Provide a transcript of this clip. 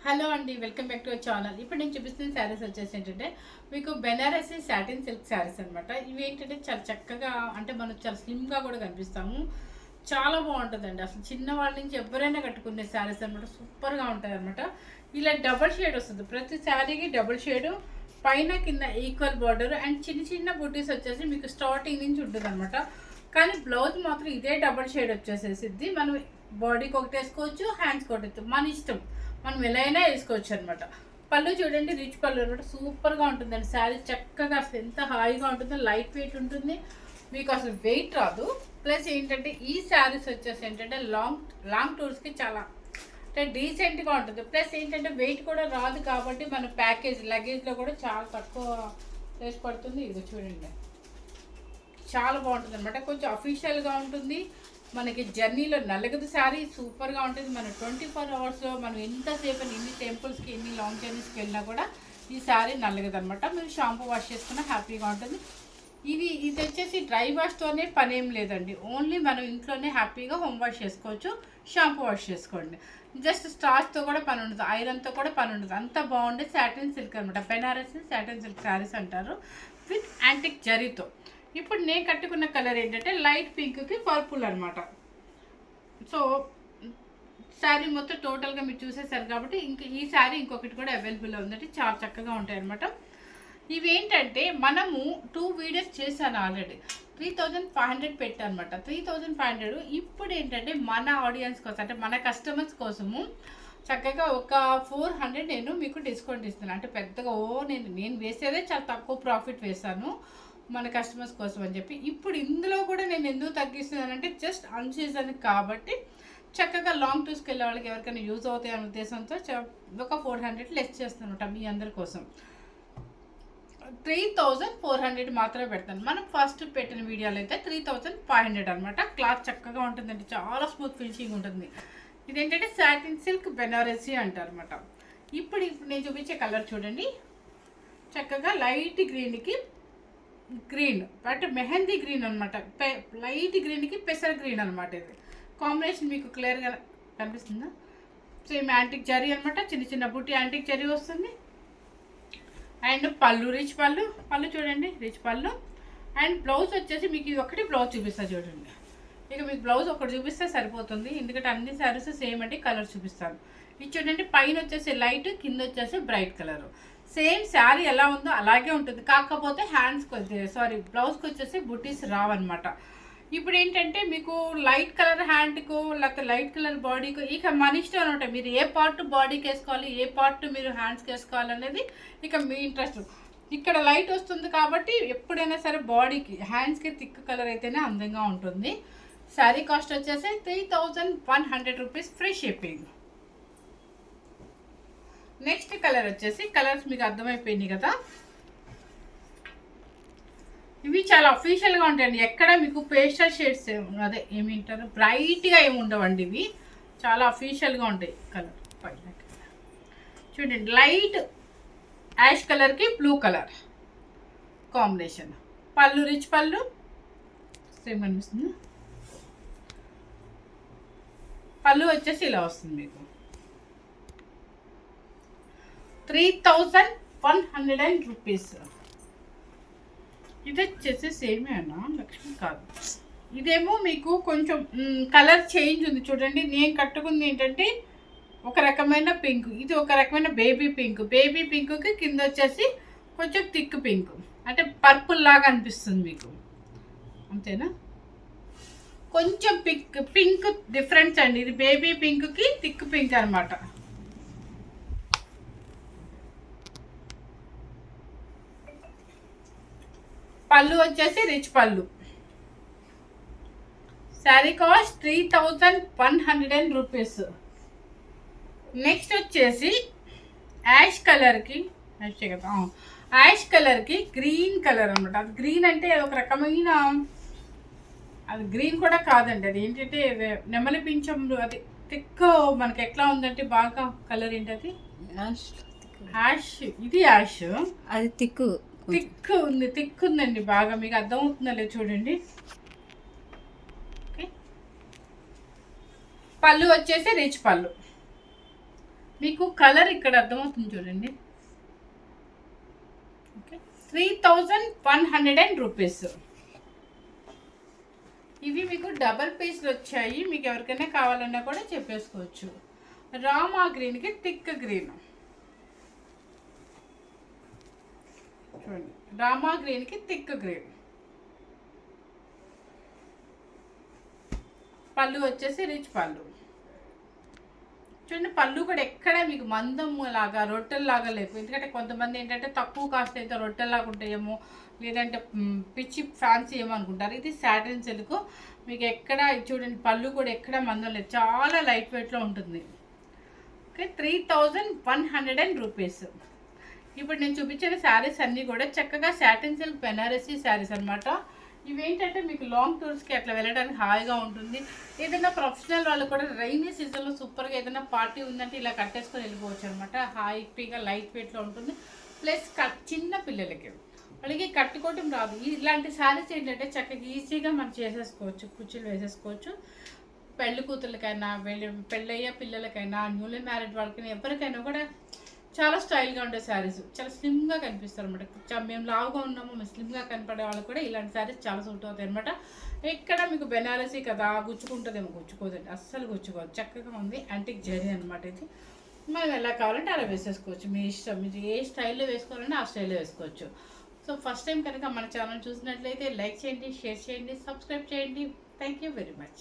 Hello అండి, welcome back to our channel. ఇప్పుడు నేను చూపిస్తున్న శారీస్ వచ్చేసి ఏంటంటే మీకు బెనారసీ సాటిన్ సిల్క్ శారీస్ అనమాట. ఇవి ఏంటంటే చాలా చక్కగా, అంటే మనం చాలా స్లిమ్గా కూడా కనిపిస్తాము. చాలా బాగుంటుందండి. అసలు చిన్నవాళ్ళ నుంచి ఎవరైనా కట్టుకునే శారీస్ అనమాట. సూపర్గా ఉంటుంది అనమాట. ఇలా డబుల్ షేడ్ వస్తుంది. ప్రతి శారీకి డబుల్ షేడు, పైన కింద ఈక్వల్ బార్డర్ అండ్ చిన్న చిన్న బుటీస్ వచ్చేసి మీకు స్టార్టింగ్ నుంచి ఉంటుంది అనమాట. కానీ బ్లౌజ్ మాత్రం ఇదే డబుల్ షేడ్ వచ్చేసేసిద్ది. మనం బాడీకి ఒకటి వేసుకోవచ్చు, హ్యాండ్స్కి ఒకటి, మన ఇష్టం, మనం ఎలా అయినా వేసుకోవచ్చు అనమాట. పళ్ళు చూడండి, రిచ్ పళ్ళు అనమాట. సూపర్గా ఉంటుందండి శారీ. చక్కగా అసలు ఎంత హాయిగా ఉంటుందో, లైట్ వెయిట్ ఉంటుంది, మీకు అసలు వెయిట్ రాదు. ప్లస్ ఏంటంటే ఈ శారీస్ వచ్చేసి ఏంటంటే లాంగ్ టూర్స్కి చాలా అంటే డీసెంట్గా ఉంటుంది. ప్లస్ ఏంటంటే వెయిట్ కూడా రాదు కాబట్టి మన ప్యాకేజ్ లగేజ్లో కూడా చాలా తక్కువ ప్లేస్ పడుతుంది. ఇది చూడండి, చాలా బాగుంటుంది అనమాట. కొంచెం అఫీషియల్గా ఉంటుంది. మనకి జర్నీలో నలగదు శారీ. సూపర్గా ఉంటుంది. మన 24 అవర్స్లో మనం ఎంతసేపు ఎన్ని టెంపుల్స్కి ఎన్ని లాంగ్ జర్నీస్కి వెళ్ళినా కూడా ఈ శారీ నలగదు అనమాట. మీరు షాంపూ వాష్ చేసుకున్నా హ్యాపీగా ఉంటుంది. ఇది వచ్చేసి డ్రై వాష్తోనే పని ఏం లేదండి. ఓన్లీ మనం ఇంట్లోనే హ్యాపీగా హోమ్ వాష్ చేసుకోవచ్చు, షాంపూ వాష్ చేసుకోండి. జస్ట్ స్టార్చ్తో కూడా పని ఉండదు, ఐరన్తో కూడా పని ఉండదు. అంత బాగుండే సాటిన్ సిల్క్ అనమాట. బెనారసీ సాటిన్ సిల్క్ శారీస్ అంటారు, విత్ యాంటిక్ జరీతో. ఇప్పుడు నేను కట్టుకున్న కలర్ ఏంటంటే లైట్ పింక్కి పర్పుల్ అనమాట. సో శారీ మొత్తం టోటల్గా మీరు చూసేసారు కాబట్టి ఈ శారీ ఇంకొకటి కూడా అవైలబుల్లో ఉందంటే చాలా చక్కగా ఉంటాయి అనమాట. ఇవేంటంటే మనము 2 వీడియోస్ చేశాను ఆల్రెడీ. 3500 పెట్టాను అనమాట. 3500. ఇప్పుడు ఏంటంటే మన ఆడియన్స్ కోసం, అంటే మన కస్టమర్స్ కోసము చక్కగా ఒక 400 నేను మీకు డిస్కౌంట్ ఇస్తున్నాను. అంటే పెద్దగా నేను వేసేదే చాలా తక్కువ ప్రాఫిట్ వేశాను మన కస్టమర్స్ కోసం అని చెప్పి. ఇప్పుడు ఇందులో కూడా నేను ఎందుకు తగ్గిస్తున్నానంటే జస్ట్ అన్సీజన్ కాబట్టి చక్కగా లాంగ్ టూర్స్కి వెళ్ళే వాళ్ళకి ఎవరికైనా యూజ్ అవుతాయి అనే ఉద్దేశంతో ఒక 400 లెస్ చేస్తాను మీ అందరి కోసం. 3400 మాత్రమే పెడతాను. మనం ఫస్ట్ పెట్టిన వీడియోలో అయితే 3500 అనమాట. క్లాత్ చక్కగా ఉంటుందండి, చాలా స్మూత్ ఫినిషింగ్ ఉంటుంది. ఇదేంటంటే సాటిన్ సిల్క్ బెనారసీ అంటారు అనమాట. ఇప్పుడు నేను చూపించే కలర్ చూడండి, చక్కగా లైట్ గ్రీన్కి గ్రీన్, అంటే మెహందీ గ్రీన్ అనమాట. లైట్ గ్రీన్కి పెసర్ గ్రీన్ అనమాట. ఇది కాంబినేషన్ మీకు క్లియర్గా కనిపిస్తుందా? సేమ్ యాంటిక్ జరీ అనమాట. చిన్న చిన్న బుట్టి యాంటిక్ జరీ వస్తుంది. అండ్ పళ్ళు, రిచ్ పళ్ళు చూడండి, రిచ్ పళ్ళు. అండ్ బ్లౌజ్ వచ్చేసి మీకు ఇది ఒకటి బ్లౌజ్ చూపిస్తా చూడండి. ఇక మీకు బ్లౌజ్ ఒకటి చూపిస్తే సరిపోతుంది, ఎందుకంటే అన్ని శారీస్ సేమ్ అంటే కలర్ చూపిస్తాను. ఇది చూడండి, పైన వచ్చేసి లైట్, కింద వచ్చేసి బ్రైట్ కలర్. సేమ్ శారీ ఎలా ఉందో అలాగే ఉంటుంది, కాకపోతే బ్లౌజ్కి వచ్చేసి బుటీస్ రావన్నమాట. ఇప్పుడు ఏంటంటే మీకు లైట్ కలర్ హ్యాండ్కు లేకపోతే లైట్ కలర్ బాడీకు ఇక మన ఇష్టం అనమాట. మీరు ఏ పార్ట్ బాడీకి వేసుకోవాలి, ఏ పార్ట్ మీరు హ్యాండ్స్కి వేసుకోవాలి అనేది ఇక మీ ఇంట్రెస్ట్. ఇక్కడ లైట్ వస్తుంది కాబట్టి ఎప్పుడైనా సరే బాడీకి హ్యాండ్స్కి థిక్ కలర్ అయితేనే అందంగా ఉంటుంది. శారీ కాస్ట్ వచ్చేసి 3100 rupees, free shipping. Next colour వచ్చేసి, కలర్స్ మీకు అర్థమైపోయింది కదా, ఇవి చాలా అఫీషియల్గా ఉంటాయండి. ఎక్కడ మీకు పేస్టల్ షేడ్స్ అదే ఏమింటారు, బ్రైట్గా ఏమి ఉండవండి. ఇవి చాలా అఫీషియల్గా ఉంటాయి. కలర్ పైన చూడండి, లైట్ యాష్ కలర్కి బ్లూ కలర్ కాంబినేషన్. పళ్ళు, రిచ్ పళ్ళు సేమ్ అనిపిస్తుంది. పళ్ళు వచ్చేసి ఇలా వస్తుంది మీకు. 3100 రూపీస్. ఇది వచ్చేసి సేమే అన్నా, లక్ష్మి కాదు. ఇదేమో మీకు కొంచెం కలర్ చేంజ్ ఉంది చూడండి. నేను కట్టుకుంది ఏంటంటే ఒక రకమైన పింక్, ఇది ఒక రకమైన బేబీ పింక్. బేబీ పింక్కి కింద వచ్చేసి కొంచెం థిక్ పింక్, అంటే పర్పుల్ లాగా అనిపిస్తుంది మీకు, అంతేనా? కొంచెం పింక్ డిఫరెన్స్ అండి. ఇది బేబీ పింక్కి థిక్ పింక్ అనమాట. పళ్ళు వచ్చేసి రిచ్ పళ్ళు. Sari cost 3100 rupees. నెక్స్ట్ వచ్చేసి యాష్ కలర్కి గ్రీన్ కలర్ అనమాట. అది గ్రీన్ అంటే ఒక రకమైన, అది గ్రీన్ కూడా కాదండి, అది ఏంటంటే నెమలి పింఛం. అది థిక్ మనకి ఎట్లా ఉందంటే బాగా కలర్ ఏంటది, యాష్. ఇది యాష్, అది థిక్ ఉందండి బాగా. మీకు అర్థమవుతుందా లేదు చూడండి. పళ్ళు వచ్చేసి రిచ్ పళ్ళు. మీకు కలర్ ఇక్కడ అర్థమవుతుంది చూడండి. Okay, 3100 rupees. ఇవి మీకు డబల్ పీస్లు వచ్చాయి. మీకు ఎవరికైనా కావాలన్నా కూడా చెప్పేసుకోవచ్చు. రామా గ్రీన్కి థిక్ గ్రీన్ చూడండి, రామా గ్రీన్కి థిక్ గ్రీన్. పళ్ళు వచ్చేసి రిచ్ పళ్ళు చూడండి. పళ్ళు కూడా ఎక్కడ మీకు మందం లాగా రొట్టెల్లాగా లేవు. ఎందుకంటే కొంతమంది ఏంటంటే తక్కువ కాస్ట్ అయితే రొట్టెల్లాగా ఉంటాయేమో, లేదంటే పిచ్చి ఫ్యాన్సీ ఏమో అనుకుంటారు. ఇది సాటిన్ సిల్క్. మీకు ఎక్కడ చూడండి, పళ్ళు కూడా ఎక్కడ మందం లేదు, చాలా లైట్ వెయిట్లో ఉంటుంది. Okay, 3100 rupees. ఇప్పుడు నేను చూపించిన శారీస్ అన్నీ కూడా చక్కగా సాటిన్ సిల్క్ బెనారసీ శారీస్ అనమాట. ఇవేంటంటే మీకు లాంగ్ టూర్స్కి అట్లా వెళ్ళడానికి హాయిగా ఉంటుంది. ఏదైనా ప్రొఫెషనల్ వాళ్ళు కూడా రైనీ సీజన్లో సూపర్గా ఏదైనా పార్టీ ఉందంటే ఇలా కట్టేసుకొని వెళ్ళిపోవచ్చు అనమాట. హ్యాపీగా లైట్ వెయిట్లో ఉంటుంది. ప్లస్ చిన్న పిల్లలకి వాళ్ళకి కట్టుకోవటం రాదు. ఇలాంటి శారీస్ ఏంటంటే చక్కగా ఈజీగా మనం చేసేసుకోవచ్చు, కుర్చీలు వేసేసుకోవచ్చు. పెళ్లి కూతుర్లకైనా పెళ్ళయ్యే పిల్లలకైనా న్యూలీ మ్యారీడ్ వాళ్ళకైనా ఎవరికైనా కూడా చాలా స్టైల్గా ఉండే శారీస్, చాలా స్లిమ్గా కనిపిస్తారు అనమాట. మేము లావుగా ఉన్నాము, మేము స్లిమ్గా కనపడే వాళ్ళకి కూడా ఇలాంటి శారీస్ చాలా సూట్ అవుతాయి అనమాట. ఇక్కడ మీకు బెనారసీ కదా, గుచ్చుకుంటుందేమో, గుచ్చుకోదండి, అస్సలు గుచ్చుకోదు. చక్కగా ఉంది, యాంటిక్ జరీ అనమాట. ఇది మనం ఎలా కావాలంటే అలా వేసేసుకోవచ్చు, మీ ఇష్టం. మీరు ఏ స్టైల్లో వేసుకోవాలంటే ఆ స్టైల్లో వేసుకోవచ్చు. సో ఫస్ట్ టైం కనుక మన ఛానల్ చూసినట్లయితే లైక్ చేయండి, షేర్ చేయండి, సబ్స్క్రైబ్ చేయండి. Thank you very much.